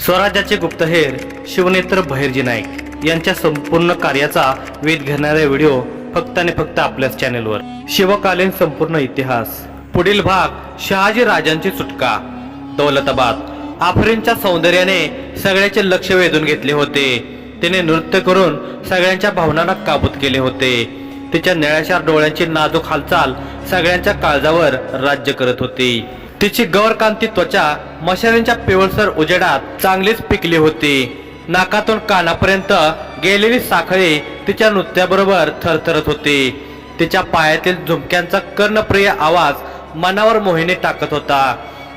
स्वराज्याचे गुप्तहेर शिवनेत्र बहिर्जी नाईक यांच्या संपूर्ण कार्याचा वेध घेणारे व्हिडिओ फक्त आणि फक्त आपल्याच चॅनेलवर। शिवकालीन संपूर्ण इतिहास। पुढील भाग, शहाजी राजांची सुटका। दौलताबाद। आफरीनच्या सौंदर्याने सगळ्याचे लक्ष वेधून घेतले होते। तिने नृत्य करून सगळ्यांच्या भावनांना काबूत केले होते। तिच्या निळ्याशार डोळ्यांची नाजूक हालचाल सगळ्यांच्या काळजावर राज्य करत होती। तिची गौरकांती त्वचा मशालींच्या पिवळसर उजेडात चांगलीच पिकली होती। नाकातून कानापर्यंत गेलेली साखळी तिच्या नृत्याबरोबर थरथरत होती। तिच्या पायातील झुमक्यांचा कर्णप्रिय आवाज मनावर मोहिनी टाकत होता।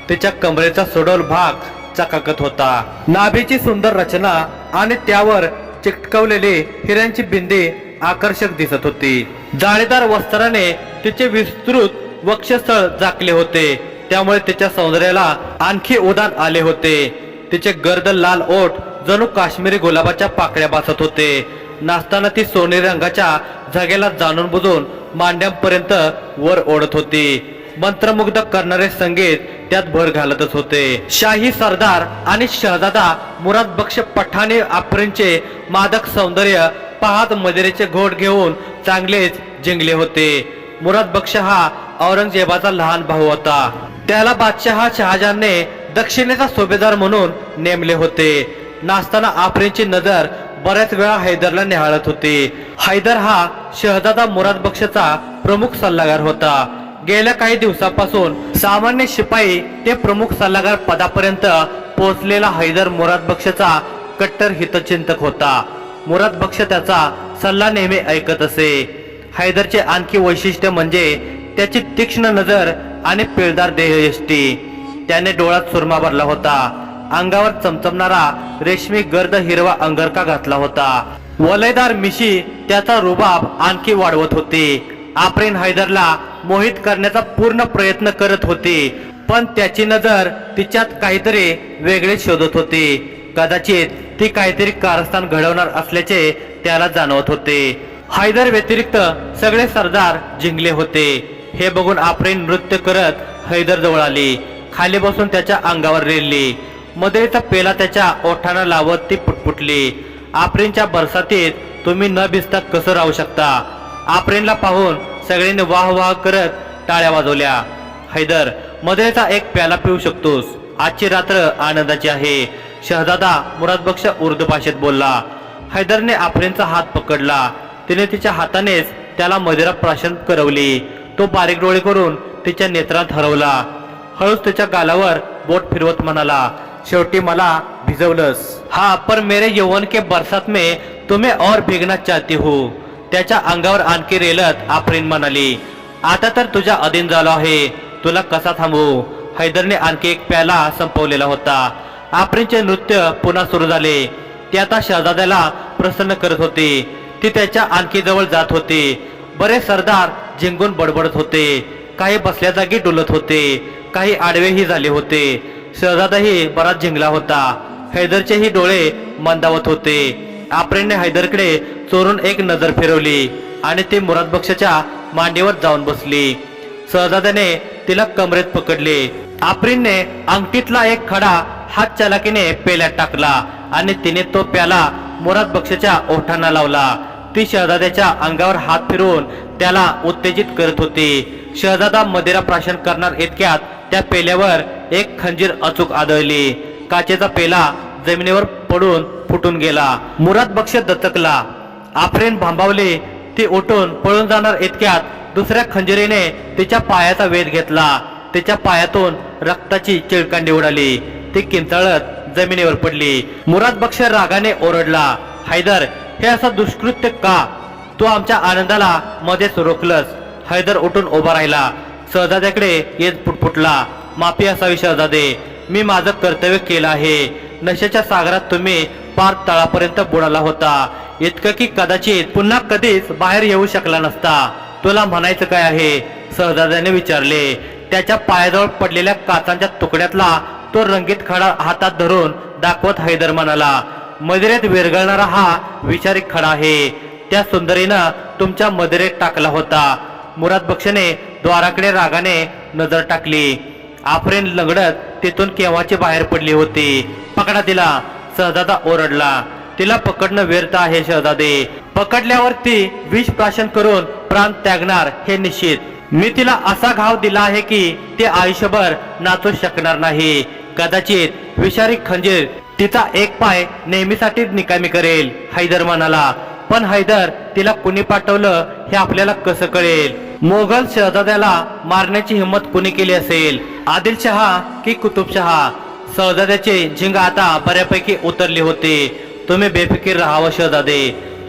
तिच्या कमरेचा सडोल भाग चकाकत होता। नाभीची सुंदर रचना आणि त्यावर चिकटवलेली हिऱ्यांची बिंदी आकर्षक दिसत होती। जाळीदार वस्त्राने तिचे विस्तृत वक्षस्थळ झाकले होते, त्यामुळे तिच्या सौंदर्याला आणखी उदार आले होते। तिचे गर्द लाल ओठ जणू काश्मीरी गुलाबाच्या पाकळ्या भासत होते। नाचताना ती सोनेरी रंगाच्या झग्याला जाणून बुजून मांड्यांपर्यंत वर ओढत होती। मंत्रमुग्ध करणारे संगीत त्यात भर घालतच होते। शाही सरदार आणि शहजादा मुराद बक्ष पठाणी आफरीनचे मादक सौंदर्य पाहत मदिरेचे घोट घेऊन चांगलेच जिंकले होते। मुराद बक्ष हा औरंगजेबाचा लहान भाऊ होता। त्याला बादशहा शहाजहानने दक्षिणेचा सुभेदार म्हणून नेमले होते। नाचताना आफरीनची नजर बऱ्याच वेळा हैदरला निहाळत होती। हैदर हा शहजादा मुराद बक्षचा प्रमुख सल्लागार होता। गेल्या काही दिवसापासून सामान्य शिपाई ते प्रमुख सल्लागार पदापर्यंत पोहोचलेला हैदर मुराद बक्षचा कट्टर हितचिंतक होता। मुराद बक्ष त्याचा सल्ला नेहमी ऐकत असे। हैदरचे आणखी वैशिष्ट्य म्हणजे त्याची तीक्ष्ण नजर आणि पिळदार देहयष्टी। त्याने डोळ्यात सुरमा भरला होता। अंगावर चमचमणारा रेशमी गर्द हिरवा अंगरखा घातला होता। वलयदार मिशी त्याचा रुबाब आणखी वाढवत होती। आफरीन हैदरला मोहित करण्याचा पूर्ण प्रयत्न करत होती, पण त्याची नजर तिच्यात काहीतरी वेगळे शोधत होती। कदाचित ती काहीतरी कारस्थान घडवणार असल्याचे त्याला जाणवत होते। हैदर व्यतिरिक्त सगळे सरदार जिंकले होते हे बघून आफरीन नृत्य करत हैदर जवळ आली। खाली बसून त्याच्या अंगावर रेलली। मदरेचा पेला त्याच्या ओठांना लावत ती पुटपुटली, आफरीनच्या बरसातीत तुम्ही न भिजता कसं राहू शकता? आफरीनला पाहून सगळ्यांनी वाह वाह करत टाळ्या वाजवल्या। हैदर, मदरेचा एक प्याला पिऊ शकतोस। आजची रात्र आनंदाची आहे, शहजादा मुराद बक्ष उर्दू भाषेत बोलला। हैदरने आफरीनचा हात पकडला। तिने तिच्या हातानेच त्याला मदिरा प्राशन करवली। तो बारीक डोळे करून तिच्या नेत्रात हरवला। हळूच तिच्या गालावर बोट फिरवत म्हणाला, शेवटी मला भिजवलंस। हा, पर मेरे यौवन के बरसात में तुम्हें और भीगना चाहती हूँ। त्याच्या अंगावर आणखी रेलत आफरीन म्हणाली, आता तर तुझ्या अधीन झालो आहे, तुला कसा थांबवू? हैदरने आणखी एक प्याला संपवलेला होता। आफरीनचे नृत्य पुन्हा सुरू झाले। ती आता शहजाद्याला प्रसन्न करत होती। ती त्याच्या आणखी जवळ जात होती। बरेच सरदार जिंकून बडबडत होते, काही बसल्या जागी डुलत होते, काही आडवेही झाले होते। शहजादाही बराच जिंकला होता। हैदरचेही डोळे मंदावत होते। आफरीनने हैदरकडे चोरून एक नजर फिरवली आणि ती मुराद बक्षच्या मांडीवर जाऊन बसली। शहजाद्याने तिला कमरेत पकडले। आफरीनने अंगठीतला एक खडा हात चालाकीने पेल्यात टाकला आणि तिने तो प्याला मुराद बक्षच्या ओठांना लावला। ती शहजाद्याच्या अंगावर हात फिरवून त्याला उत्तेजित करत होती। शहजादा मदिरा प्राशन करणार इतक्यात त्या पेल्यावर एक खंजीर अचूक आदळली। काचेचा पेला जमिनीवर पडून फुटून गेला। मुराद बक्ष दचकला। आफरीन भांबावली। ती उठून पळून जाणार इतक्यात दुसऱ्या खंजिरीने तिच्या पायाचा वेध घेतला। तिच्या पायातून रक्ताची चिळकांडी उडाली। ती किंचाळत जमिनीवर पडली। मुराद बक्ष रागाने ओरडला, हैदर, हे असं दुष्कृत्य का? तू आमच्या आनंदाला मध्येच रोखलंस। हैदर उठून उभा राहिला। शहजाद्याकडे येत पुटपुटला, माफी असावी शहजादे, मी माझं कर्तव्य केलं आहे। नशेच्या सागरात तुम्ही पार तळापर्यंत बुडाला होता, इतकं की कदाचित पुन्हा कधीच बाहेर येऊ शकला नसता। तुला म्हणायचं काय आहे? शहजाद्याने विचारले। त्याच्या पायाजवळ पडलेल्या काचांच्या तुकड्यातला तो रंगीत खडा हातात धरून दाखवत हैदर म्हणाला, मदिरेत विरघळणारा हा विषारी खडा आहे। त्या सुंदरीनं तुमच्या मदिरेत टाकला होता। मुराद बक्षने द्वाराकडे रागाने नजर टाकली। आफरीन लंगडत तिथून केव्हाची बाहेर पडली होती। पकडा तिला, शहजादा ओरडला. तिला पकडणं व्यर्थ आहे शहजादे. पकडल्यावर ती विष प्राशन करून प्राण त्यागणार हे निश्चित. मी तिला असा घाव दिला आहे की ती आयुष्यभर नाचू शकणार नाही. कदाचित विषारी खंजीर तिचा एक पाय नेहमीसाठी निकामी करेल, हैदर म्हणाला. पण हैदर, तिला कुणी पाठवलं हे आपल्याला कसं कळेल? मोगल शहजाद्याला मारण्याची हिंमत कुणी केली असेल? आदिलशहा की कुतुबशहा? शहजाद्याचे झिंग आता बऱ्यापैकी उतरले होते. तुम्ही बेफिकीर राहावं शहजादे.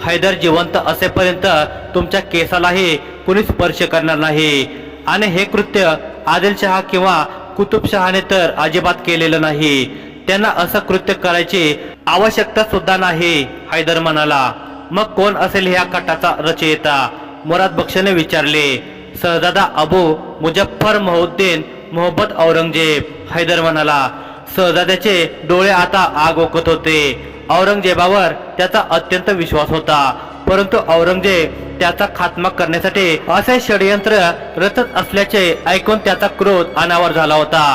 हैदर जिवंत असेपर्यंत तुमच्या केसालाही कुणी स्पर्श करणार नाही. आणि हे कृत्य आदिलशहा किंवा कुतुबशहाने तर अजिबात केलेलं नाही. त्यांना असं कृत्य करायची आवश्यकता सुद्धा नाही, हैदर म्हणाला. मग कोण असेल ह्या कटाचा रचयिता? मुराद बक्षने विचारले. शहजादा अबू मुजफ्फर मोहुद्दीन मोहब्बत औरंगजेब, हैदर म्हणाला. शहजाद्याचे डोळे आता आग ओकत होते. औरंगजेबावर त्याचा अत्यंत विश्वास होता, परंतु औरंगजेब त्याचा खात्मा करण्यासाठी असे षडयंत्र रचत असल्याचे ऐकून त्याचा क्रोध अनावर झाला होता.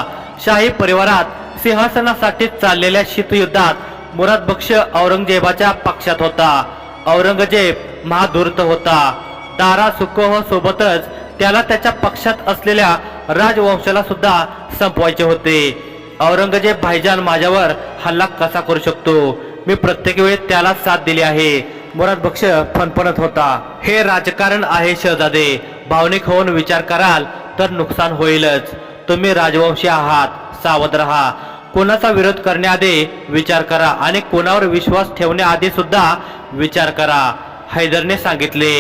शाही परिवारात सिंहासनासाठी चाललेल्या शीतयुद्धात मुराद बक्ष औरंगजेबाच्या पक्षात होता. औरंगजेब महाधूर्त होता. दारा सुकोह सोबतच त्याला त्याच्या पक्षात असलेल्या राजवंशाला सुद्धा संपवायचे होते. औरंगजेब भाईजान माझ्यावर हल्ला कसा करू शकतो? मी प्रत्येक वेळी त्याला साथ दिली आहे, मुराद बक्ष फणफणत होता. हे राजकारण आहे शहजादे. भावनिक होऊन विचार कराल तर नुकसान होईलच. तुम्ही राजवंशी आहात, सावध रहा. कोणाचा विरोध करण्याआधी विचार करा आणि कोणावर विश्वास ठेवण्याआधी सुद्धा विचार करा, हैदरने सांगितले.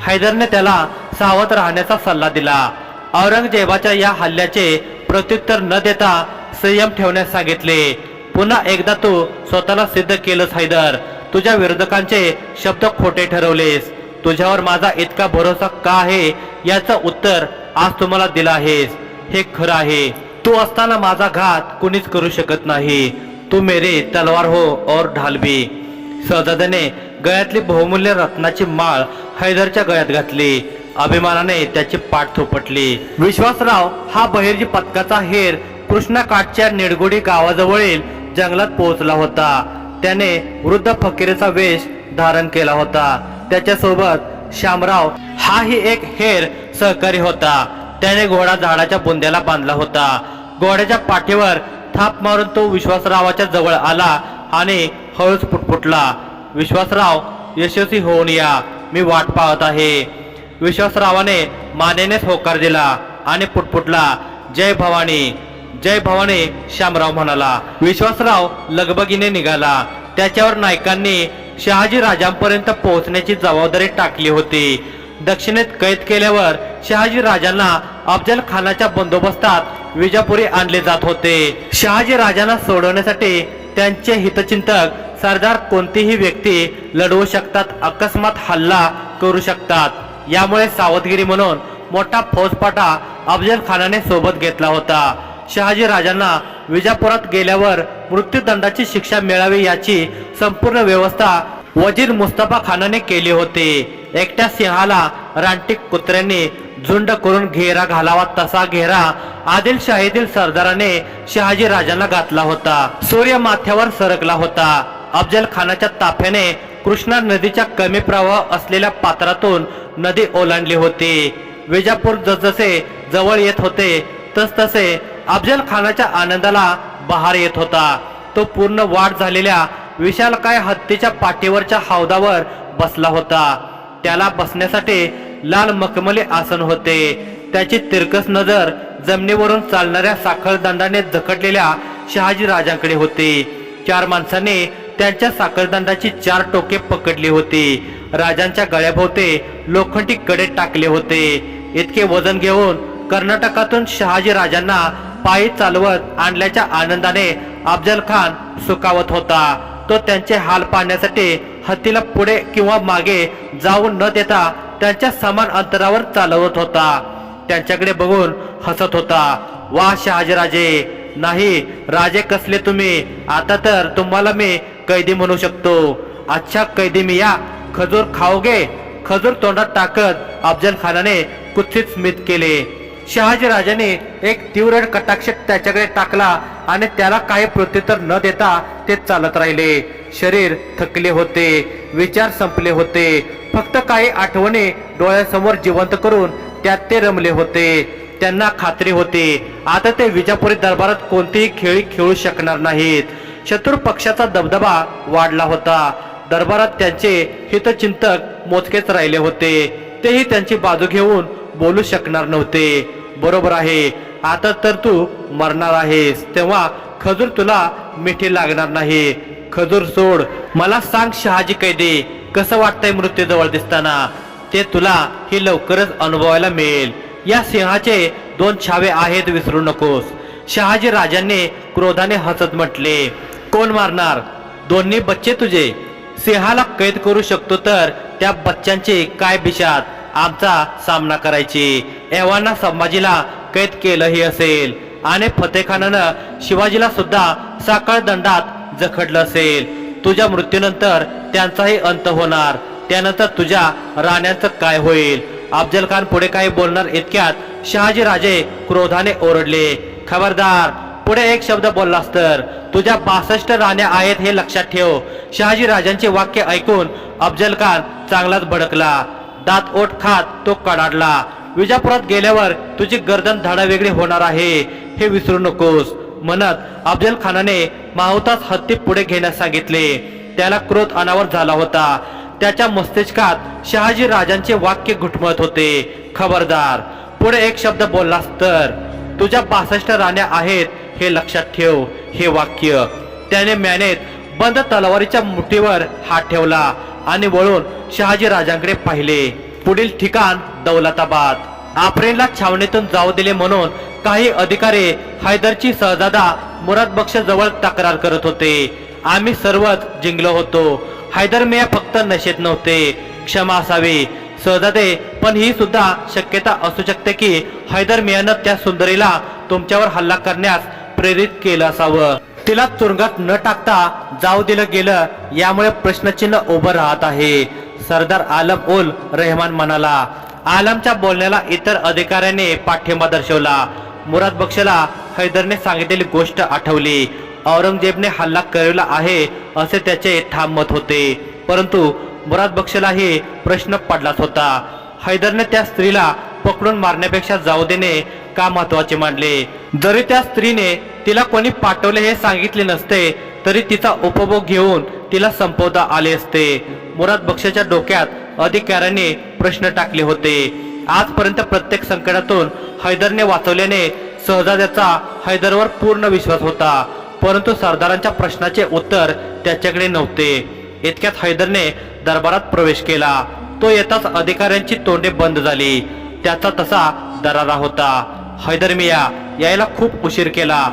हैदरने त्याला सावध राहण्याचा सल्ला दिला. औरंगजेबाच्या या हल्ल्याचे प्रत्युत्तर न देता संयम ठेवण्यास सांगितले. पुन्हा एकदा तू स्वतःला सिद्ध केलंस हैदर. तुझ्या विरोधकांचे शब्द खोटे ठरवलेस. तुझ्यावर माझा इतका भरोसा का आहे याचं उत्तर आज तुम्हाला दिलं आहेस. हे खरं आहे. तू असताना माझा घात कुणीच करू शकत नाही. तू मेरी तलवार हो और ढाल भी. शहजाद्याने गळ्यातली बहुमूल्य रत्नाची माळ हैदरच्या गळ्यात घातली. अभिमानाने त्याची पाठ थोपटली. विश्वासराव हा बहिर्जी पथकाचा हेर कृष्णाकाठच्या निडगुडी गावाजवळील जंगलात पोहोचला होता. त्याने वृद्ध फकीरेचा वेश धारण केला होता. त्याच्यासोबत श्यामराव हाही एक हेर सहकारी होता. त्याने घोडा झाडाच्या बुंद्याला बांधला होता. घोड्याच्या पाठीवर थाप मारून तो विश्वासरावाच्या जवळ आला आणि हळूच पुटपुटला. विश्वासराव, यशस्वी होऊन या, मी वाट पाहत आहे. विश्वासरावाने मानेनेच होकार दिला आणि पुटपुटला, जय भवानी, जय भवानी. श्यामराव म्हणाला. विश्वासराव लगबगीने निघाला. त्याच्यावर नायकांनी शहाजी राजांपर्यंत पोहोचण्याची जबाबदारी टाकली होती. दक्षिणेत कैद केल्यावर शहाजी राजांना अफजल खानाच्या बंदोबस्तात विजापुरी आणले जात होते. शहाजी राजांना सोडवण्यासाठी त्यांचे हितचिंतक सरदार कोणतीही व्यक्ती लढवू शकतात, अकस्मात हल्ला करू शकतात. यामुळे सावधगिरी म्हणून मोठा फौजफाटा अफजल खानाने सोबत घेतला होता. शहाजी राजांना विजापुरात गेल्यावर मृत्यूदंडाची शिक्षा मिळावी याची संपूर्ण व्यवस्था वजीर मुस्तफा खानाने केली होती. एकट्या सिंहाला रानटी कुत्र्यांनी झुंड करून घेरा घालावा तसा घेरा आदिलशाहीतील सरदाराने शहाजी राजांना घातला होता. सूर्य माथ्यावर सरकला होता. अफजल खानाच्या ताफ्याने कृष्णा नदीच्या कमी प्रवाह असलेल्या पात्रातून नदी ओलांडली होती. विजापूर जसजसे जवळ येत होते तसतसे अफजल खानाच्या आनंदाला बहार येत होता. तो पूर्ण वाढ झालेल्या विशालकाय हत्तीच्या पाठीवरच्या हौदावर बसला होता. त्याला बसण्यासाठी लाल मखमली आसन होते. त्याची तिरकस नजर जमिनीवरून चालणाऱ्या साखळदंडाने जखडलेल्या शहाजी राजांकडे होती. 4 माणसांनी त्यांच्या साखळदंडाची 4 टोके पकडली होती. राजांच्या गळ्याभोवते लोखंडी कडे टाकले होते. इतके वजन घेऊन कर्नाटकातून शहाजी राजांना पायी चालवत आणल्याच्या आनंदाने अफजल खान सुखावत होता. तो त्यांचे हाल पाहण्यासाठी हत्तीला पुढे किंवा मागे जाऊ न देता त्यांच्या समान अंतरावर चालवत होता. त्यांच्याकडे बघून हसत होता. वा शहाजीराजे, नाही राजे कसले तुम्ही, आता तर तुम्हाला मी कैदी म्हणू शकतो. अच्छा कैदी मी या, खजूर खाओगे? खजूर तोंडात टाकत अफजल खानाने कुत्सित स्मित केले. शहाजी राजाने एक तीव्र कटाक्ष त्याच्याकडे टाकला आणि त्याला काही प्रत्युत्तर न देता ते चालत राहिले. शरीर थकले होते, विचार संपले होते. फक्त काही आठवणी डोळ्यासमोर जिवंत करून त्यात ते रमले होते. त्यांना खात्री होती आता ते विजापुरी दरबारात कोणतीही खेळी खेळू शकणार नाहीत. शत्रू पक्षाचा दबदबा वाढला होता. दरबारात त्यांचे हितचिंतक मोजकेच राहिले होते. तेही त्यांची बाजू घेऊन बोलू शकणार नव्हते. बरोबर आहे, आता तर तू मरणार आहेस, तेव्हा खजूर तुला मिठी लागणार नाही. खजूर सोड, मला सांग शहाजी कैदी, कसं वाटतंय मृत्यू जवळ दिसताना? ते तुला ही लवकरच अनुभवायला मिळेल. या सिंहाचे 2 छावे आहेत, विसरू नकोस. शहाजी राजांनी क्रोधाने हसत म्हटले. कोण मारणार? दोन्ही बच्चे तुझे. सिंहाला कैद करू शकतो तर त्या बच्चांचे काय बिशात आमचा सामना करायची. एव्हाना संभाजीला कैद केलंही असेल आणि फतेखानानं शिवाजीला सुद्धा साखळ दंडात जखडलं असेल. तुझ्या मृत्यूनंतर त्यांचाही अंत होणार. त्यानंतर तुझ्या राण्यांचं काय होईल? अफजल खान पुढे काही बोलणार इतक्यात शहाजी राजे क्रोधाने ओरडले. खबरदार, पुढे एक शब्द बोललास तर तुझ्या 62 राण्या आहेत हे लक्षात ठेव. शहाजी राजांचे वाक्य ऐकून अफजल खान चांगलाच भडकला. दात ओठ खात तो कडाडला. विजापुरात गेल्यावर तुझी गर्दन धाडावेगळी होणार आहे हे विसरू नकोस म्हणत अफजल खानाने माहुताच हत्ती पुढे घेण्यास सांगितले. त्याला क्रोध अनावर झाला होता. त्याच्या मस्तिष्कात शहाजी राजांचे वाक्य घुटमळत होते. खबरदार, पुढे एक शब्द बोललास तर तुझ्या 62 राण्या आहेत हे लक्षात ठेव हे वाक्य. त्याने म्यानेत बंद तलवारीच्या मुठीवर हात ठेवला आणि वळून शहाजी राजांकडे पाहिले. पुढील ठिकाण दौलताबाद. आफरीनला छावणीतून जाऊ दिले म्हणून काही अधिकारी हैदरची शहजादा मुराद बक्ष जवळ तक्रार करत होते. आम्ही सर्वच जिंकलो होतो. हैदर मिया फक्त नशेत नव्हते. क्षमा असावी शहजादे, पण ही सुद्धा शक्यता असू शकते की हैदर मियानं त्या सुंदरीला तुमच्यावर हल्ला करण्यास प्रेरित केलं असावं. तिला तुरुंगात न टाकता जाऊ दिलं गेलं, यामुळे प्रश्नचिन्ह उभं राहत आहे. सरदार आलम उल रहमान म्हणाला. आलमच्या बोलण्याला इतर अधिकाऱ्याने पाठिंबा दर्शवला. मुराद बक्षला हैदरने सांगितलेली गोष्ट आठवली. औरंगजेबने हल्ला करवला आहे असे त्याचे ठाम मत होते. परंतु मुराद बक्षलाही प्रश्न पडलाच होता. हैदरने त्या स्त्रीला पकडून मारण्यापेक्षा जाऊ देणे का महत्वाचे मानले. जरी त्या स्त्रीने तिला कोणी पाठवले हे सांगितले नसते तरी तिचा उपभोग घेऊन तिला संपवता आले असते. मुराद बक्षाच्या डोक्यात अधिकाऱ्याने प्रश्न टाकले होते. आजपर्यंत प्रत्येक संकटातून हैदरने वाचवल्याने शहजाद्याचा हैदरवर पूर्ण विश्वास होता. परंतु सरदारांच्या प्रश्नाचे उत्तर त्याच्याकडे नव्हते. इतक्यात हैदरने दरबारात प्रवेश केला. तो येताच अधिकाऱ्यांची तोंडे बंद झाली. त्याचा तसा दरारा होता. हैदर मिया यायला खूप उशीर केला.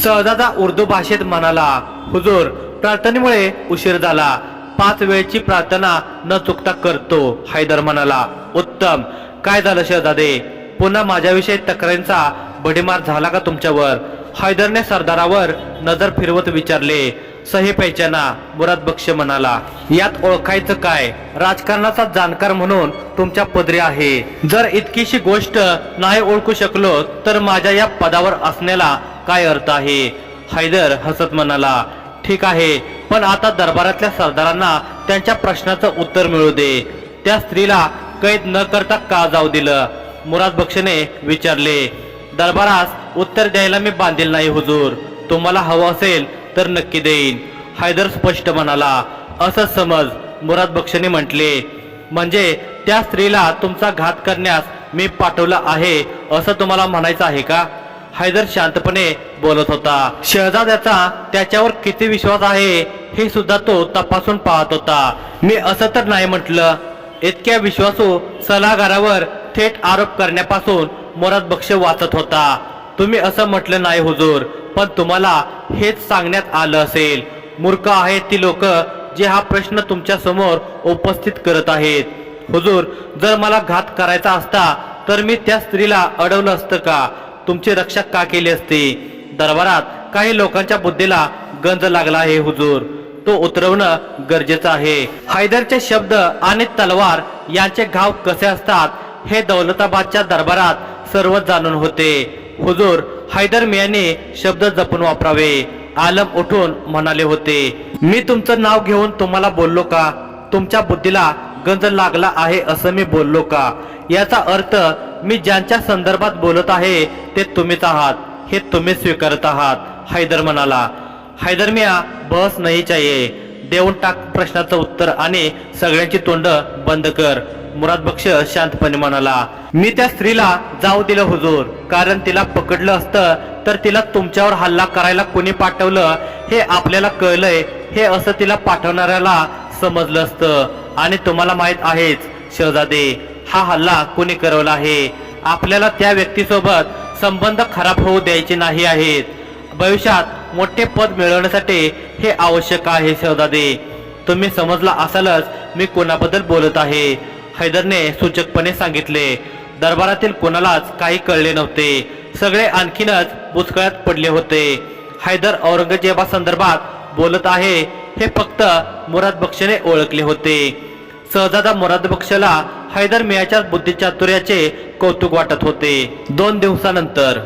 शहजादा उर्दू भाषेत म्हणाला. हुजूर, प्रार्थनेमुळे उशीर झाला. 5 वेळची प्रार्थना न चुकता करतो. हैदर म्हणाला. उत्तम. काय झालं शहजादे? पुन्हा माझ्याविषयी तक्रारींचा भडीमार झाला का तुमच्यावर? हैदरने सरदारावर नजर फिरवत विचारले. सही पैचाना, मुराद बक्ष म्हणाला. यात ओळखायचं काय? राजकारणाचा जाणकार म्हणून तुमच्या पदरी आहे. जर इतकीशी गोष्ट नाही ओळखू शकलो तर माझ्या या पदावर असण्याला काय अर्थ आहे? हैदर हसत म्हणाला. ठीक आहे, पण आता दरबारातल्या सरदारांना त्यांच्या प्रश्नाचं उत्तर मिळू दे. त्या स्त्रीला कैद न करता का जाऊ दिलं? मुराद बक्षने विचारले. दरबारास उत्तर द्यायला मी बांधील नाही हुजूर. तुम्हाला हवं असेल तर नक्की देईन. हैदर स्पष्ट म्हणाला. असं समज, मुराद बक्षने म्हटले. म्हणजे त्या स्त्रीला तुमचा घात करण्यास मी पाठवलं आहे असं तुम्हाला म्हणायचं आहे का? हैदर शांतपणे बोलत होता. शहजाद्याचा त्याच्यावर किती विश्वास आहे हे सुद्धा तो तपासून पाहत होता. मी असं तर नाही म्हटलं. इतक्या विश्वासू सल्लागारावर थेट आरोप करण्यापासून मुराद बक्ष वाचत होता. तुम्ही असं म्हटलं नाही हुजूर, पण तुम्हाला हेच सांगण्यात आलं असेल. मूर्ख आहेत ती लोक जे हा प्रश्न तुमच्या समोर उपस्थित करत आहेत. हुजूर, जर मला घात करायचा असता तर मी त्या स्त्रीला अडवलं असतं का? तुमची रक्षा का केली असती? दरबारात काही लोकांच्या बुद्धीला गंज लागला आहे हुजूर. तो उतरवणं गरजेचं आहे. हैदरचे शब्द आणि तलवार यांचे घाव कसे असतात हे दौलताबादच्या दरबारात सर्व जाणून होते. हुजूर, हैदर मियाने शब्द जपून वापरावे. आलम उठून म्हणाले होते, मी तुमचं नाव घेऊन तुम्हाला बोललो का? तुमच्या बुद्धीला गंज लागला आहे असं मी बोललो का? याचा अर्थ मी ज्यांच्या संदर्भात बोलत आहे ते तुम्हीच आहात, हे तुम्ही स्वीकारत आहात. हैदर म्हणाला, हैदर मिया बस नाही चाहिए. देऊन टाक प्रश्नाचं उत्तर आणि सगळ्यांची तोंड बंद कर. मुराद बक्ष शांतपणे म्हणाला, मी त्या स्त्रीला जाऊ दिलं हुजूर, कारण तिला पकडलं असतं तर तिला तुमच्यावर हल्ला करायला कोणी पाठवलं हे आपल्याला कळलंय हे असं तिला पाठवणाऱ्याला समजलं असतं. आणि तुम्हाला माहित आहेच शहजादे, हा हल्ला कोणी करवला आहे. आपल्याला त्या व्यक्तीसोबत संबंध खराब होऊ द्यायचे नाही आहेत. भविष्यात मोठे पद मिळवण्यासाठी हे आवश्यक आहे शहजादे. तुम्ही समजला असालच मी कोणाबद्दल बोलत आहे. हैदरने सूचकपणे सांगितले. दरबारातील कोणालाच काही कळले नव्हते. सगळे आणखीनच बुचकळ्यात पडले होते. हैदर औरंगजेबासंदर्भात बोलत आहे हे फक्त मुराद बक्षने ओळखले होते. शहजादा मुराद बक्षला हैदर मियाच्या बुद्धिचातुर्याचे कौतुक वाटत होते. 2 दिवसानंतर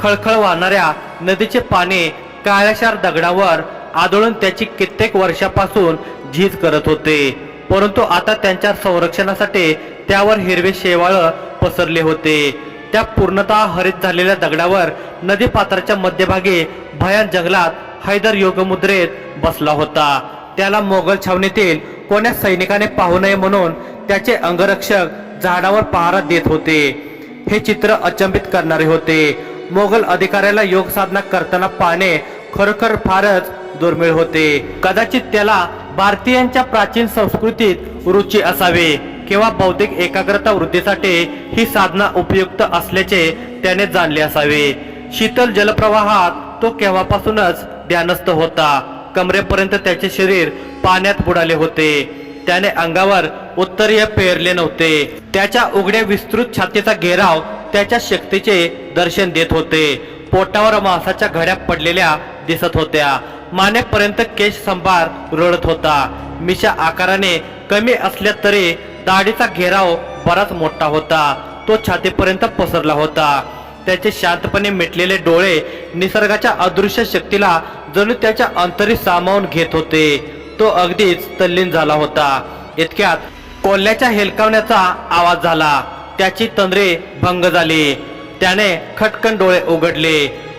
खळखळ वाहणाऱ्या नदीचे पाणी काळ्याशार दगडावर आदळून त्याची कित्येक वर्षापासून झीज करत होते. परंतु आता त्यांच्या संरक्षणासाठी त्यावर हिरवे शेवाळ पसरले होते. त्या पूर्णतः हरित झालेल्या दगडावर नदी पात्राच्या मध्यभागी भयान जंगलात हैदर योगमुद्रेत बसला होता. त्याला मोगल छावणीतील कोण्या सैनिकाने पाहू नये म्हणून त्याचे अंगरक्षक झाडावर पहारा देत होते. हे चित्र अचंबित करणारे होते. मोगल अधिकाऱ्याला योग साधना करताना पाहणे खरोखर फारच दुर्मिळ होते. कदाचित त्याला भारतीयांच्या प्राचीन संस्कृतीत रुची असावी किंवा बौद्धिक एकाग्रता वृद्धीसाठी ही साधना उपयुक्त असल्याचे त्याने जाणले असावे. शीतल जलप्रवाहात तो केव्हापासूनच ध्यानस्थ होता. कमरेपर्यंत त्याचे शरीर पाण्यात बुडाले होते. त्याने अंगावर उत्तरीय पेरले नव्हते. त्याच्या उघड्या विस्तृत छातीचा घेराव त्याच्या शक्तीचे दर्शन देत होते. पोटावर मांसाच्या घड्या पडलेल्या दिसत होत्या. मानेपर्यंत केश संभार रुळत होता. मिशा आकाराने कमी असल्या तरी दाढीचा घेराव बराच मोठा होता. तो छातीपर्यंत पसरला होता. त्याचे शांतपणे मिटलेले डोळे निसर्गाच्या अदृश्य शक्तीला जणू त्याच्या अंतरी सामावून घेत होते. तो अगदीच तल्लीन झाला होता. इतक्यात कोल्ह्याच्या हेलकावण्याचा आवाज झाला. त्याची तंद्रे भंग झाली. त्याने खटकन डोळे उघडले.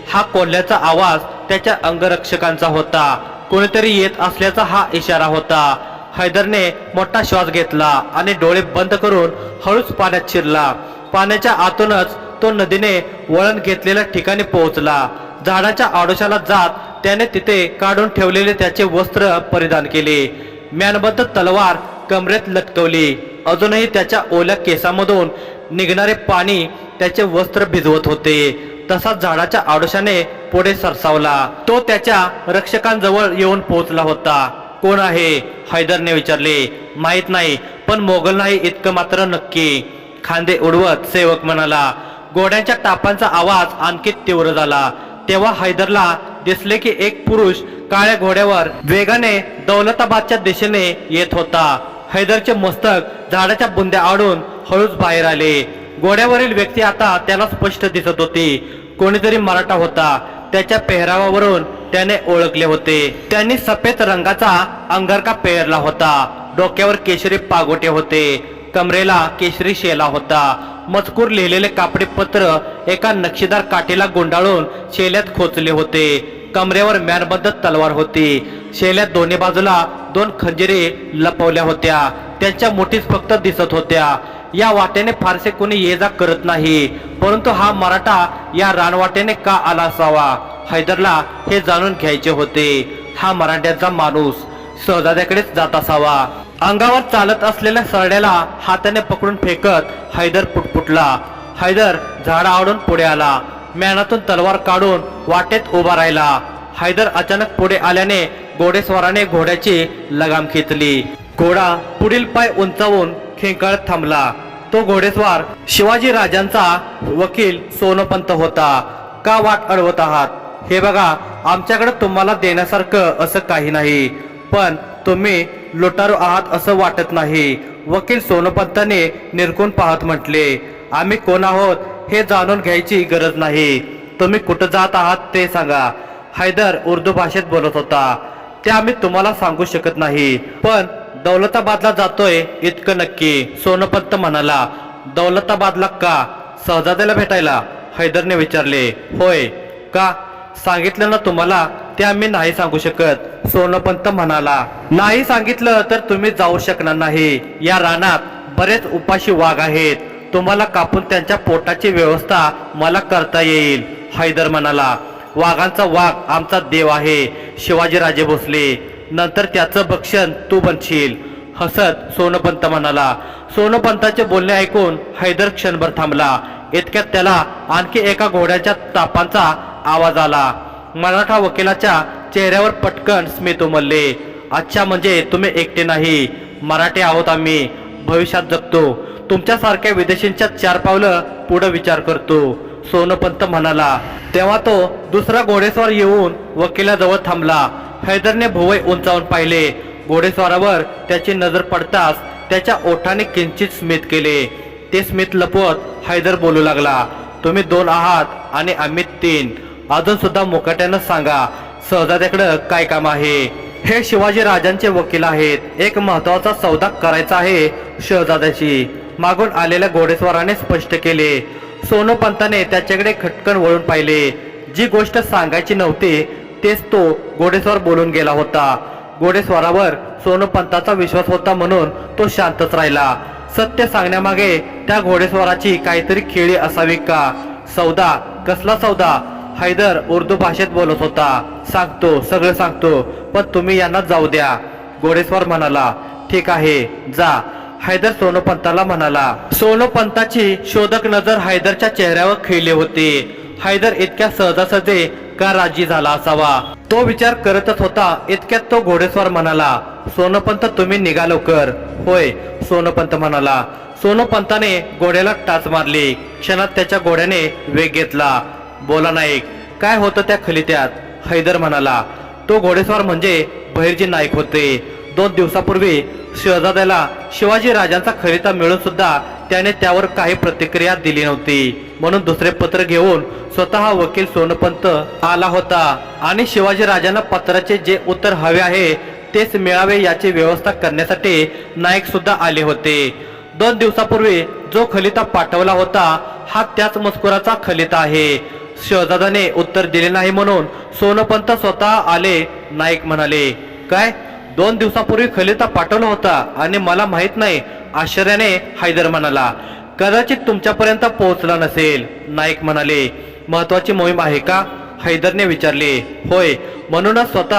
हा कोल्ह्याचा आवाज त्याच्या अंगरक्षकांचा होता. कोणीतरी येत असल्याचा हा इशारा होता. हैदरने मोठा श्वास घेतला आणि डोळे बंद करून हळूच पाण्यात शिरला. पाण्याच्या आतूनच तो नदीने वळण घेतलेल्या ठिकाणी पोहोचला. झाडाच्या आडोशाला जात त्याने तिथे काढून ठेवलेले त्याचे वस्त्र परिधान केले. म्यानबद्ध तलवार कमरेत लटकवली. अजूनही त्याच्या ओल्या केसामधून निघणारे पाणी त्याचे वस्त्र भिजवत होते. तसाच झाडाच्या आडोशाने पुढे सरसावला. तो त्याच्या रक्षकांजवळ येऊन पोहोचला होता. कोण आहे? हैदरने विचारले. माहित नाही, पण मोगल नाही इतकं मात्र नक्की. खांदे उडवत सेवक म्हणाला. घोड्यांच्या टापांचा आवाज आणखी तीव्र झाला. तेव्हा हैदरला दिसले की एक पुरुष काळ्या घोड्यावर वेगाने दौलताबादच्या दिशेने येत होता. हैदरचे मस्तक झाडाच्या बुंद्या आडून हळूच बाहेर आले. घोड्यावरील व्यक्ती आता त्याला स्पष्ट दिसत होती. कोणीतरी मराठा होता. त्याच्या पेहरावावरून त्याने ओळखले होते. त्यांनी सफेद रंगाचा अंगरखा पेरला होता. डोक्यावर केशरी पागोटे होते. कमरेला केशरी शेला होता. मजकूर लिहिलेले कापडी पत्र एका नक्षीदार काठीला गुंडाळून शेल्यात खोचले होते. कमरेवर म्यानबद्ध तलवार होती. शेल्यात दोन्ही बाजूला 2 खंजिरे लपवल्या होत्या. त्यांच्या मुठीत फक्त दिसत होत्या. या वाटेने फारसे कोणी ये जा करत नाही, परंतु हा मराठा या रानवाटेने का आला असावा? हैदरला हे जाणून घ्यायचे होते. हा मराठ्याचा माणूस शहजाद्याकडेच जात असावा. अंगावर चालत असलेल्या सरड्याला हाताने पकडून फेकत हैदर पुटपुटला. हैदर झाडाआडून पुढे आला. म्यानातून तलवार काढून वाटेत उभा राहिला. हैदर अचानक पुढे आल्याने घोडेस्वाराने घोड्याची लगाम खेचली. घोडा पुढील पाय उंचावून खेंकाळत थांबला. तो घोडेस्वार शिवाजी राजांचा वकील सोनोपंत होता. का वाट अडवत आहात? हे बघा, आमच्याकडे तुम्हाला देण्यासारखं असं काही नाही, पण तुम्ही लुटारू आहात असं वाटत नाही. वकील सोनोपंताने निरखून पाहत म्हटले. आम्ही कोण आहोत हे जाणून घ्यायची गरज नाही. तुम्ही कुठं जात आहात ते सांगा. हैदर उर्दू भाषेत बोलत होता. ते आम्ही तुम्हाला सांगू शकत नाही, पण दौलताबादला जातोय इतकं नक्की, सोनोपंत म्हणाला. दौलताबादला का? शहजाद्याला भेटायला? हैदरने विचारले. होय. का? सांगितलं ना तुम्हाला, ते आम्ही नाही सांगू शकत, सोनोपंत म्हणाला. नाही सांगितलं तर तुम्ही जाऊ शकणार नाही. या रानात बरेच उपाशी वाघ आहेत. तुम्हाला कापून त्यांच्या पोटाची व्यवस्था मला करता येईल, हैदर म्हणाला. वाघांचा वाघ आमचा देव आहे, शिवाजीराजे भोसले. नंतर त्याचं भक्षण तू बनशील, हसत सोनोपंत म्हणाला. सोनोपंताचे बोलणे ऐकून हैदर क्षणभर थांबला. इतक्यात त्याला आणखी एका घोड्याच्या तापांचा आवाज आला. मराठा वकिलाच्या चेहऱ्यावर पटकन स्मित उमलले. अच्छा, म्हणजे तुम्ही एकटे नाही. मराठी आहोत आम्ही, भविष्यात जगतो. तुमच्यासारख्या विदेशींच्या 4 पावलं पुढे विचार करतो, सोनोपंत म्हणाला. तेव्हा तो दुसरा घोडेस्वार येऊन वकिलाजवळ थांबला. हैदरने भुवई उंचावून पाहिले. घोडेस्वारावर त्याची नजर पडताच त्याच्या ओठाने किंचित स्मित केले. ते स्मित लपवत हैदर बोलू लागला. तुम्ही 2 आहात आणि आम्ही 3. अजून सुद्धा मुकाट्यानं सांगा, शहजाद्याकडं काय काम आहे? हे शिवाजी राजांचे वकील आहेत. एक महत्वाचा सौदा करायचा आहे शहजाद्याशी, मागून आलेल्या घोडेस्वाराने स्पष्ट केले. सोनोपंताने त्याच्याकडे खटकन वळून पाहिले. जी गोष्ट सांगायची नव्हती तेच तो घोडेस्वार बोलून गेला होता. घोडेस्वारावर सोनोपंताचा विश्वास होता म्हणून तो शांतच राहिला. सत्य सांगण्यामागे त्या घोडेस्वाराची काहीतरी खेळी असावी का? सौदा? कसला सौदा? हैदर उर्दू भाषेत बोलत होता. सांगतो, सगळं सांगतो, पण तुम्ही यांना जाऊ द्या, घोडेस्वार म्हणाला. ठीक आहे, जा, हैदर सोनोपंताला म्हणाला. सोनोपंताची शोधक नजर हैदरच्या चेहऱ्यावर खिळली होती. हैदर इतक्या सहजासहजी का राजी झाला असावा, तो विचार करतच होता. इतक्यात तो घोडेस्वार म्हणाला. सोनोपंत, तुम्ही निघा लवकर. होय, सोनोपंत म्हणाला. सोनोपंताने घोड्याला टाच मारली. क्षणात त्याच्या घोड्याने वेग घेतला. बोला नाईक, काय होतं त्या खलित्यात? हैदर म्हणाला. तो घोडेस्वार म्हणजे बहिर्जी नाईक होते. 2 दिवसापूर्वी शहजाद्याला शिवाजी राजांचा खलिता मिळून सुद्धा त्याने त्यावर काही प्रतिक्रिया दिली नव्हती. म्हणून दुसरे पत्र घेऊन स्वतः वकील सोनोपंत आला होता आणि शिवाजी राजांना पत्राचे जे उत्तर हवे आहे तेच मिळावे याची व्यवस्था करण्यासाठी नाईक सुद्धा आले होते. 2 दिवसापूर्वी जो खलिता पाठवला होता हा त्याच मजकुराचा खलिता आहे. शहजादाने उत्तर दिले नाही म्हणून सोनोपंत स्वतः आले, नाईक म्हणाले. काय? 2 दिवसापूर्वी खलिता पाठवला होता आणि मला माहित नाही, आश्चर्याने हैदर म्हणाला. कदाचित तुमच्यापर्यंत पोहोचला नसेल, नाईक म्हणाले. महत्वाची मोहीम आहे का? हैदरने विचारले. होय, म्हणूनच स्वतः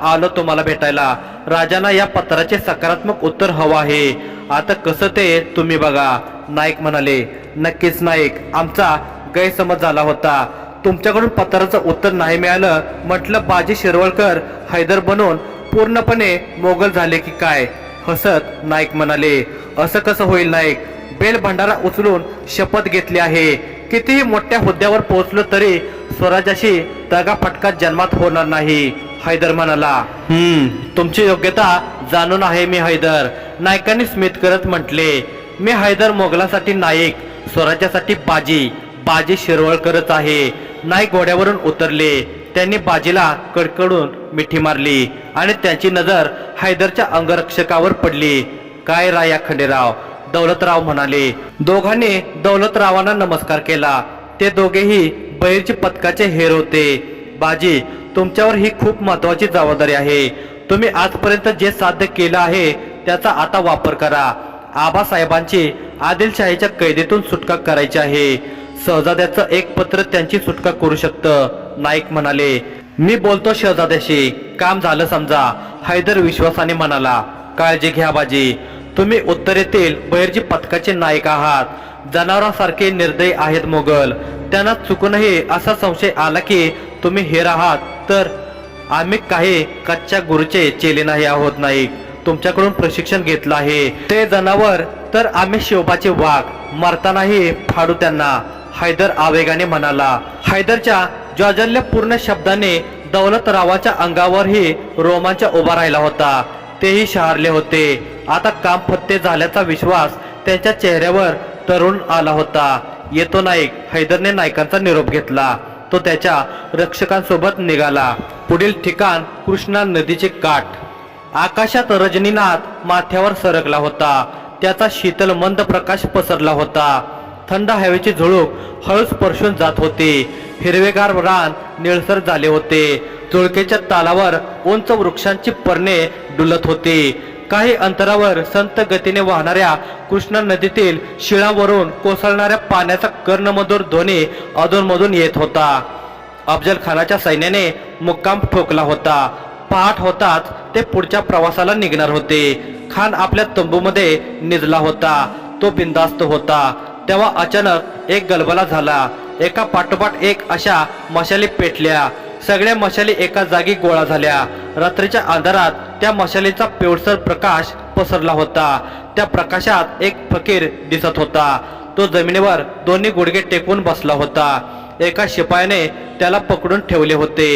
आलो तुम्हाला भेटायला. राजांना या पत्राचे सकारात्मक उत्तर हवं आहे. आता कसं ते तुम्ही बघा, नाईक म्हणाले. नक्कीच नाईक, आमचा गैरसमज झाला होता. तुमच्याकडून पत्राचं उत्तर नाही मिळालं म्हटलं बाजी शिरवळकर हैदर बनून पूर्णपणे मोगल झाले की काय, हसत नाईक म्हणाले. असं कसं होईल नाईक? बेल भंडारा उचलून शपथ घेतली आहे. कितीही मोठ्या हुद्द्यावर पोहोचलो तरी स्वराज्याशी तगाफटका जन्मात होणार नाही, हैदर म्हणाला. तुमची योग्यता जाणून आहे मी हैदर, नायकांनी स्मित करत म्हटले. मी हैदर मोगलासाठी नाईक, स्वराज्यासाठी बाजी शिरवळकरच आहे. नाईक घोड्यावरून उतरले. त्यांनी बाजीला कडकडून मिठी मारली आणि त्यांची नजर हैदरच्या अंगरक्षकावर पडली. काय राया खंडेराव, दौलतराव म्हणाले. दोघांनी दौलतरावांना नमस्कार केला. ते दोघेही बहिर्जी पथकाचे हेर होते. बाजी, तुमच्यावर ही खूप महत्वाची जबाबदारी आहे. तुम्ही आजपर्यंत जे साध्य केलं आहे त्याचा आता वापर करा. आबासाहेबांची आदिलशाहीच्या कैदेतून सुटका करायची आहे. शहजाद्याचं एक पत्र त्यांची सुटका करू शकतं, नाईक म्हणाले. मी बोलतो शहजाद्याशी, काम झालं समजा, हैदर विश्वासाने म्हणाला. काळजी घ्या बाजी, तुम्ही उत्तरेतील बहिर्जी पथकाचे नायक आहात. जनावरांसारखे निर्दयी आहेत मोगल. त्यांना चुकूनही असा संशय आला की तुम्ही हेर आहात तर आम्ही काही कच्च्या गुरुचे चेले नाही आहोत नाईक. तुमच्याकडून प्रशिक्षण घेतलं आहे. ते जनावर तर आम्ही शिवबाचे वाघ, मरतानाही फाडू त्यांना, हैदर आवेगाने म्हणाला. हैदरच्या ज्वाजल्यपूर्ण शब्दाने दौलतरावाच्या अंगावरही रोमांच उभा राहिला होता. तेही शहारले होते. आता काम फत्ते झाल्याचा विश्वास त्यांच्या चेहऱ्यावर तरुण आला होता. येतो नाईक हैदरने नायकांचा निरोप घेतला. तो त्याच्या रक्षकांसोबत निघाला. पुढील ठिकाण कृष्णा नदीचे काठ. आकाशात रजनीनाथ माथ्यावर सरकला होता. त्याचा शीतल मंद प्रकाश पसरला होता. थंड हवेची झुळूक हळू स्पर्शून जात होती. हिरवेगार रान निळसर झाले होते. झुळकेच्या तालावर उंच वृक्षांची पर्णे डुलत होती. काही अंतरावर संत गतीने वाहणाऱ्या कृष्णा नदीतील शिळावरून कोसळणाऱ्या पाण्याचा कर्णमधुर ध्वनी अधूनमधून येत होता. अफजल खानाच्या सैन्याने मुक्काम ठोकला होता. पहाट होताच ते पुढच्या प्रवासाला निघणार होते. खान आपल्या तंबूमध्ये निजला होता. तो बिनधास्त होता. तेव्हा अचानक एक गलबला झाला. एका पाठोपाठ एक अशा मशाली पेटल्या. सगळ्या मशाली एका जागी गोळा झाल्या. रात्रीच्या अंधारात त्या मशालीचा पिवळसर प्रकाश पसरला होता. त्या प्रकाशात एक फकीर दिसत होता. तो जमिनीवर दोन्ही गुडघे टेकून बसला होता. एका शिपायाने त्याला पकडून ठेवले होते.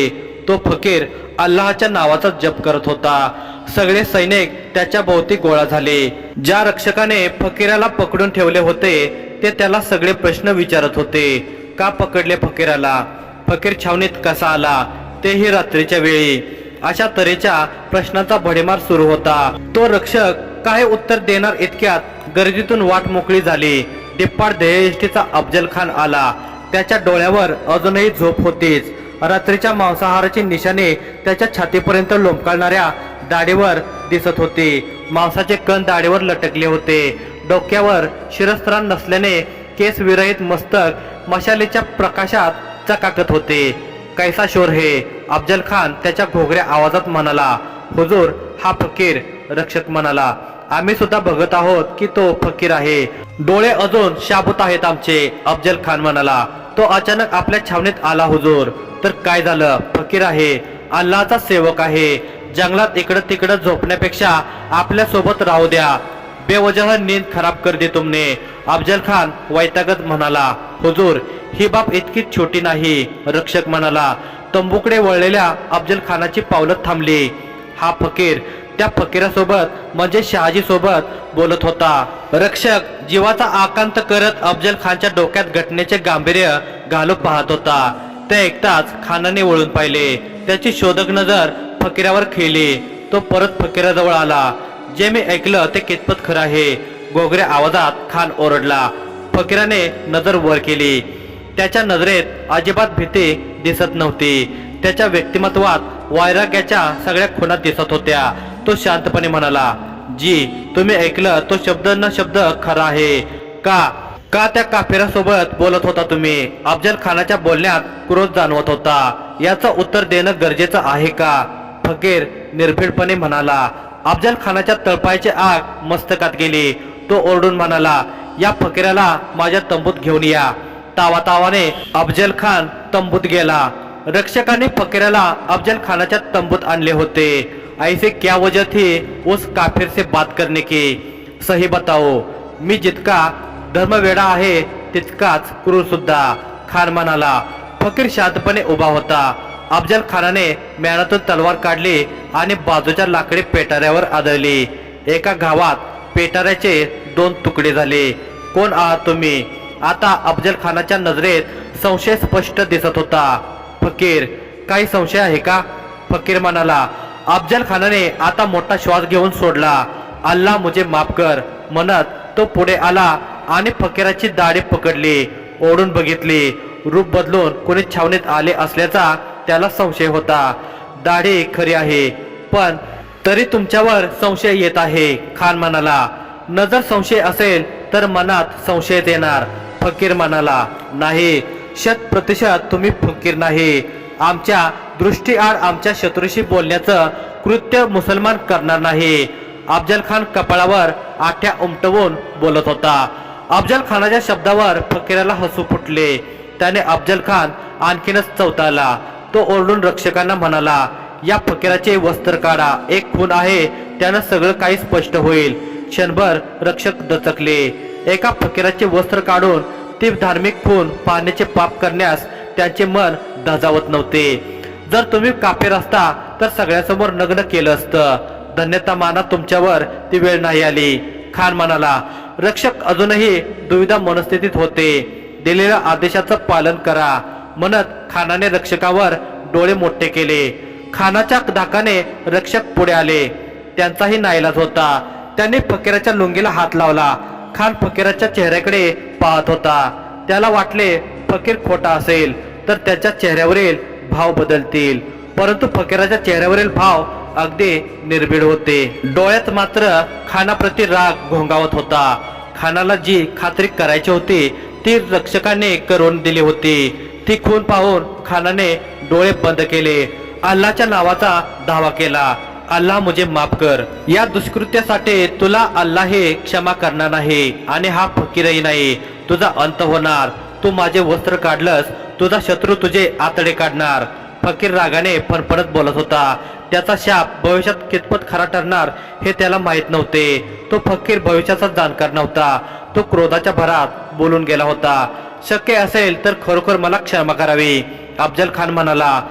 तो फकीर अल्लाहच्या नावाचा जप करत होता. सगळे सैनिक त्याच्या भोवती गोळा झाले. ज्या रक्षकाने फकीराला पकडून ठेवले होते ते त्याला सगळे प्रश्न विचारत होते. का पकडले फकीराला? फकीर छावणीत कसा आला? तेही रात्रीच्या वेळी. अशा तऱ्हेच्या प्रश्नांचा भडीमार सुरू होता. तो रक्षक काय उत्तर देणार इतक्यात गर्दीतून वाट मोकळी झाली. दिप्पाड ध्येयनिष्ठेचा अफजल खान आला. त्याच्या डोळ्यावर अजूनही झोप होतीच. रात्रीच्या मांसाहाराची निशाणे त्याच्या छातीपर्यंत लोंबकळणाऱ्या दाढीवर दिसत होती. मांसाचे कण दाढीवर लटकले होते. डोक्यावर शिरस्त्राण नसल्याने केस विरहित मस्तक मशालीच्या प्रकाशात चकाकत होते. कैसा शोर हे? अफजल खान त्याच्या घोगऱ्या आवाजात म्हणाला. हुजूर, हा फकीर. रक्षक म्हणाला. आम्ही सुद्धा बघत आहोत की तो फकीर आहे. डोळे अजून शाबूत आहेत आमचे. अफजल खान म्हणाला. तो अचानक आपल्या छावणीत आला हुजूर. तर काय झालं? फकीर आहे. अल्लाहचा सेवक आहे. जंगलात इकडं तिकडं झोपण्यापेक्षा आपल्या सोबत राहू द्या. बेवजह नींद खराब कर दी तुमने. अफजल खान वैतागत म्हणाला. हुजूर, ही बाब इतकी छोटी नाही. रक्षक म्हणाला. तंबूकडे वळलेल्या अफजल खानाची पावलं थांबली. हा फकीर त्या फकीरासोबत म्हणजे शहाजी सोबत बोलत होता. रक्षक जीवाचा आकांत करत अफजल खानच्या डोक्यात घटनेचे गांभीर्य घालून पाहत होता. ते ऐकताच खानाने वळून पाहिले. त्याची शोधक नजर फकीरावर खेळली. तो परत फकीराजवळ आला. जे मी ऐकलं ते कितपत खरं आहे? घोगऱ्या आवाजात खान ओरडला. फकीराने नजर वर केली. त्याच्या नजरेत अजिबात भीती दिसत नव्हती. त्याच्या व्यक्तिमत्वात वैराग्याच्या सगळ्या खुणा दिसत होत्या. तो शांतपणे म्हणाला. जी, तुम्ही ऐकलं तो शब्द न शब्द खरा आहे. का त्या काफिरासोबत बोलत होता तुम्ही? अफजल खानाच्या बोलण्यात क्रोध जाणवत होता. याचं उत्तर देणं गरजेचं आहे का? फकीर निर्भीडपणे म्हणाला. अफजल खानाच्या तळपायाची आग मस्तकात गेली. तो ओरडून म्हणाला. या फकीराला माझ्या तंबूत घेऊन या. तावातावाने अफजल खान तंबूत गेला. रक्षकाने फकीराला अफजल खानाच्या तंबूत आणले होते. ऐसे क्या वजह थी उस काफिर से बात करने की? सही बताओ. मी जितका धर्मवेडा आहे तितकाच क्रूर सुद्धा. खान म्हणाला. फकीर शांतपणे उभा होता. अफजल खानाने म्यानातून तलवार काढली आणि बाजूच्या लाकडी पेटाऱ्यावर आदळली. एका घावात पेटाऱ्याचे 2 तुकडे झाले. कोण आहात तुम्ही? आता अफजल खानाच्या नजरेत संशय स्पष्ट दिसत होता. फकीर, काही संशय आहे का? फकीर म्हणाला. अफजल खानाने आता मोठा श्वास घेऊन सोडला. अल्लाह मुझे माफ कर म्हणत तो पुढे आला आणि फकीराची दाढी पकडली. ओढून बघितली. रूप बदलून कोणी छावणीत आले असल्याचा त्याला संशय होता. दाढी खरी आहे पण तरी तुमच्यावर संशय येत आहे. खान म्हणाला. नजर संशय असेल तर मनात संशय येणार. फकीर म्हणाला. नाही, 100% तुम्ही फकीर नाही. आमच्या दृष्टीआड आमच्या शत्रूशी बोलण्याचं कृत्य मुसलमान करणार नाही. अफजल खान कपाळावर आठ्या उमटवून बोलत होता. अफजल खानाच्या शब्दावर फकीराला हसू फुटले. त्याने अफजल खान आणखीनच चवताळला. तो ओरडून रक्षकांना म्हणाला. या फकीराचे वस्त्र काढा. एक खून आहे, त्यानं सगळं काही स्पष्ट होईल. क्षणभर रक्षक दचकले. एका फकीराचे वस्त्र काढून ती धार्मिक खून पाहण्याचे पाप करण्यास त्यांचे मन धजावत नव्हते. जर तुम्ही काफिर असता तर सगळ्यासमोर नग्न केलं असतं. धन्यता माना तुमच्यावर ती वेळ नाही आली. खान म्हणाला. रक्षक अजूनही दुविधा मनस्थितीत होते. दिलेल्या आदेशाचं पालन करा म्हणत खानाने रक्षकावर डोळे मोठे केले. खानाच्या धाकाने रक्षक पुढे आले. त्यांचाही नाईलाज होता. त्यांनी फकीराच्या लुंगीला हात लावला. खान फकीराच्या चेहऱ्याकडे पाहत होता. त्याला वाटले फकीर खोटा असेल तर त्याच्या चेहऱ्यावरील भाव बदलतील, परंतु फकीराच्या चेहऱ्यावरील भाव अगदी निर्भीड होते. डोळ्यात मात्र खानाप्रती राग घोंगावत होता. खानाला जी खात्री करायची होती ती रक्षकाने करून दिली होती. ती खून पाहून खानाने डोळे बंद केले. अल्लाच्या नावाचा दावा केला. अल्लाह मुझे माफ कर. या दुष्कृत्यासाठी तुला अल्लाह हे क्षमा करणार नाही आणि हा फकीरही नाही. तुझा अंत होणार. तू माझे वस्त्र काढलंस, तुझा शत्रू तुझे आतडे काढणार. फकीर रागाने फणफणत बोलत होता. त्याचा शाप भविष्यात कितपत खरा ठरणार हे त्याला माहित नव्हते. तो फकीर भविष्याचा जाणकार नव्हता. तो क्रोधाच्या भरात बोलून गेला होता. शक्य असेल तर खरोखर मला क्षमा करावी, अफजल खान म्हणाला.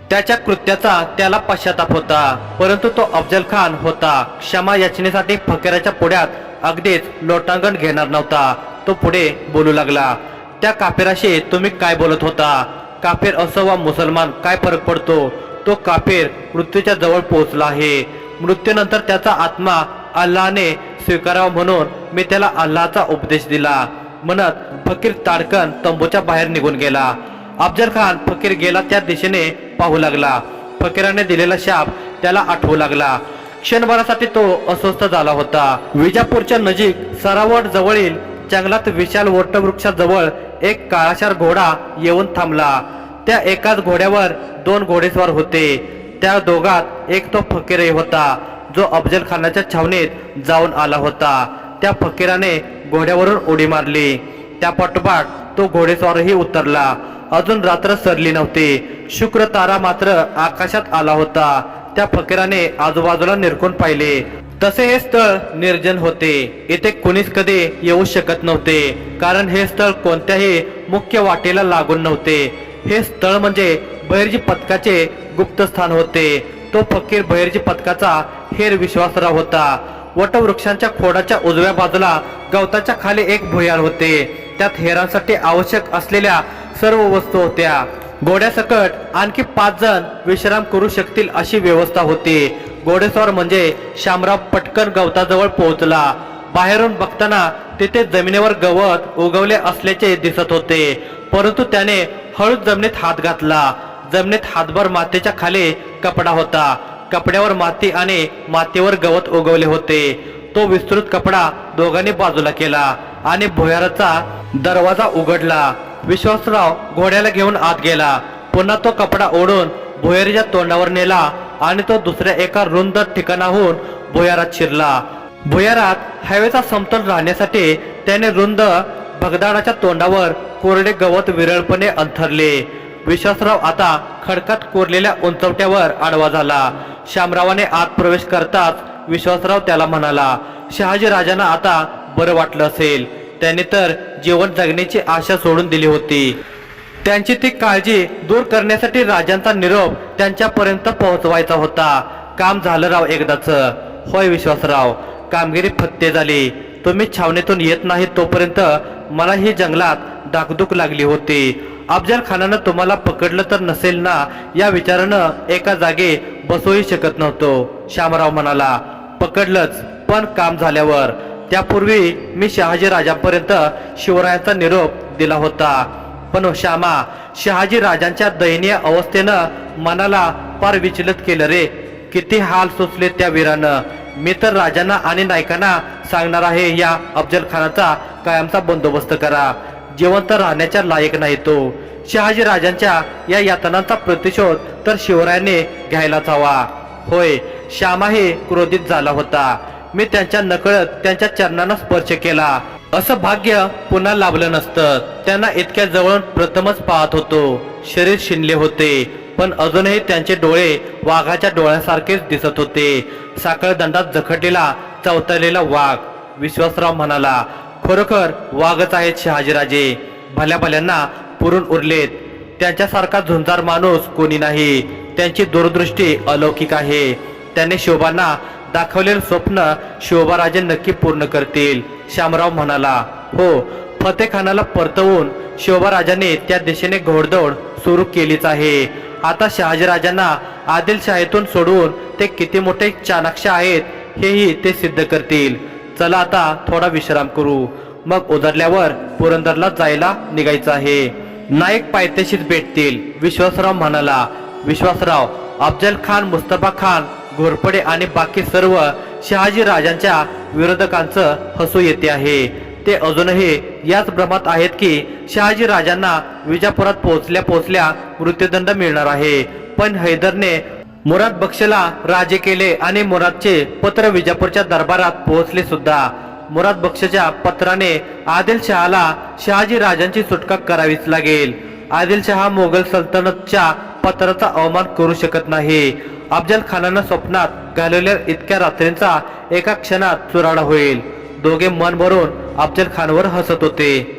त्याच्या कृत्याचा त्याला पश्चाताप होता, परंतु तो अफजल खान होता. क्षमा याचनेसाठी फकीराच्या पुढ्यात अगदीच लोटांगण घेणार नव्हता. तो पुढे बोलू लागला. त्या काफिराशी तुम्ही काय बोलत होता? काफिर असो वा मुसलमान काय फरक पडतो? तो काफिर मृत्यूच्या जवळ पोहोचला आहे. मृत्यूनंतर त्याचा आत्मा अल्लाहने स्वीकारावा म्हणून मी त्याला अल्लाहचा उपदेश दिला म्हणत फकीर ताडकन तंबूच्या बाहेर निघून गेला. अफजल खान फकीर गेला त्या दिशेने पाहू लागला. फकीराने दिलेला शाप त्याला आठवू लागला. क्षणभरासाठी तो अस्वस्थ झाला होता. विजापूरच्या नजीक सरावड जवळील जंगलात विशाल वटवृक्षाजवळ एक काळाशार घोडा येऊन थांबला. त्या एकाच घोड्यावर 2 घोडेस्वार होते. त्या दोघात एक तो फकीरही होता जो अफजल खानाच्या छावणीत जाऊन आला होता. त्या फकीराने घोड्यावरून उडी मारली. त्या पाठोपाठ तो घोडेस्वारही उतरला. अजून रात्र सरली नव्हती. शुक्र तारा मात्र आकाशात आला होता. त्या फकीराने आजूबाजूला निरखून पाहिले. तसे हे स्थळ निर्जन होते. इथे कुणीच कधी येऊ शकत नव्हते, कारण हे स्थळ कोणत्याही मुख्य वाटेला लागून नव्हते. हे स्थळ म्हणजे बहिर्जी पथकाचे गुप्त स्थान होते. तो फकीर बहिर्जी पथकाचा हेर विश्वासराव होता. वटवृक्षांच्या खोडाच्या उजव्या बाजूला गवताच्या खाली एक भुयार होते. त्यात हेरांसाठी आवश्यक असलेल्या सर्व वस्तू होत्या. घोड्यासकट आणखी 5 जण विश्राम करू शकतील अशी व्यवस्था होती. घोडेस्वार म्हणजे शामराव पटकन गवताजवळ पोहोचला. बाहेरून बघताना तिथे जमिनीवर गवत उगवले असल्याचे दिसत होते, परंतु त्याने हळूच जमिनीत हात घातला. जमिनीत हातभर मातीच्या खाली कपडा होता. कपड्यावर माती आणि मातीवर गवत उगवले होते. तो विस्तृत कपडा दोघांनी बाजूला केला आणि भुयाराचा दरवाजा उघडला. विश्वासराव घोड्याला घेऊन आत गेला. पुन्हा तो कपडा ओढून भुयारीच्या तोंडावर नेला आणि तो दुसऱ्या एका रुंद ठिकाणाहून भुयारात शिरला. भुयारात हवेचा समतोल राहण्यासाठी त्याने रुंद भगदाडाच्या तोंडावर कोरडे गवत विरळपणे अंथरले. विश्वासराव आता खडकात कोरलेल्या उंचवट्यावर आडवा झाला. शामरावाने आत प्रवेश करताच विश्वासराव त्याला म्हणाला, शहाजी राजांना आता बरं वाटलं असेल. त्यांनी तर जीवन जगण्याची आशा सोडून दिली होती. त्यांची ती काळजी दूर करण्यासाठी राजांचा निरोप त्यांच्यापर्यंत पोहोचवायचा होता. काम झालं राव एकदाच. होय विश्वासराव, कामगिरी फत्ते झाली. तुम्ही छावणीतून येत नाही तोपर्यंत मला ही जंगलात धाकधूक लागली होती. अफजल खानानं तुम्हाला पकडलं तर नसेल ना या विचारानं एका जागी बसूही शकत नव्हतो. शामराव म्हणाला, पकडलंच, पण काम झाल्यावर. त्यापूर्वी मी शहाजी राजांपर्यंत शिवरायांचा निरोप दिला होता. पण श्यामा, शहाजी राजांच्या दयनीय अवस्थेनं मनाला फार विचलित केलं रे. किती हाल सोसले त्या वीरानं. मी तर राजांना आणि नायकांना सांगणार आहे, या अफजल खानाचा कायमचा बंदोबस्त करा. जिवंत राहण्याच्या लायक नाही तो. शहाजी राजांच्या या यातनांचा प्रतिशोध तर शिवरायांनी घ्यायलाच हवा. होय, श्यामाही क्रोधित झाला होता. मी त्यांच्या नकळत त्यांच्या चरणांना स्पर्श केला. असं भाग्य पुन्हा लाभलं नसतं. त्यांना इतक्या जवळून प्रथमच पाहत होतो. शरीर शिनले होते, पण अजूनही त्यांचे डोळे वाघाच्या डोळ्यासारखेच दिसत होते. साखळ दंडात जखडलेला चवतरलेला वाघ. विश्वासराव म्हणाला, खरोखर वाघच आहेत शहाजीराजे. भल्या भल्यांना पुरून उरलेत. त्यांच्यासारखा झुंजार माणूस कोणी नाही. त्यांची दूरदृष्टी अलौकिक आहे. त्यांनी शोभांना दाखवलेलं स्वप्न शोभाराजे नक्की पूर्ण करतील. शामराव म्हणाला, हो, फतेखानाला परतवून शिवबाराजाने त्या दिशेने घोडदौड सुरू केलीच आहे. आता शहाजीराजांना आदिलशाहीतून सोडवून ते किती मोठे चाणाक्ष आहेत हेही ते सिद्ध करतील. चला आता थोडा विश्राम करू, मग उजाडल्यावर पुरंदरला जायला निघायचं आहे. नाईक पायथ्याशीच भेटतील, विश्वासराव म्हणाला. विश्वासराव, अफजल खान, मुस्तफा खान, घोरपडे आणि बाकी सर्व शहाजी राजांच्या विरोधकांचं हसू येते आहे. ते अजूनही याच भ्रमात आहेत की शहाजी राजांना विजापुरात पोहोचल्या मृत्यूदंड मिळणार आहे. पण हैदरने मुराद बक्षला राजे केले आणि मुरादचे पत्र विजापूरच्या दरबारात पोहोचले सुद्धा. मुराद बक्षच्या पत्राने आदिलशहाला शहाजी राजांची सुटका करावीच लागेल. आदिलशहा मोगल सल्तनतच्या पत्राचा अवमान करू शकत नाही. अफजल खानानं स्वप्नात घालवलेल्या इतक्या रात्रींचा एका क्षणात चुराडा होईल. दोघे मन भरून अफजल खानवर हसत होते.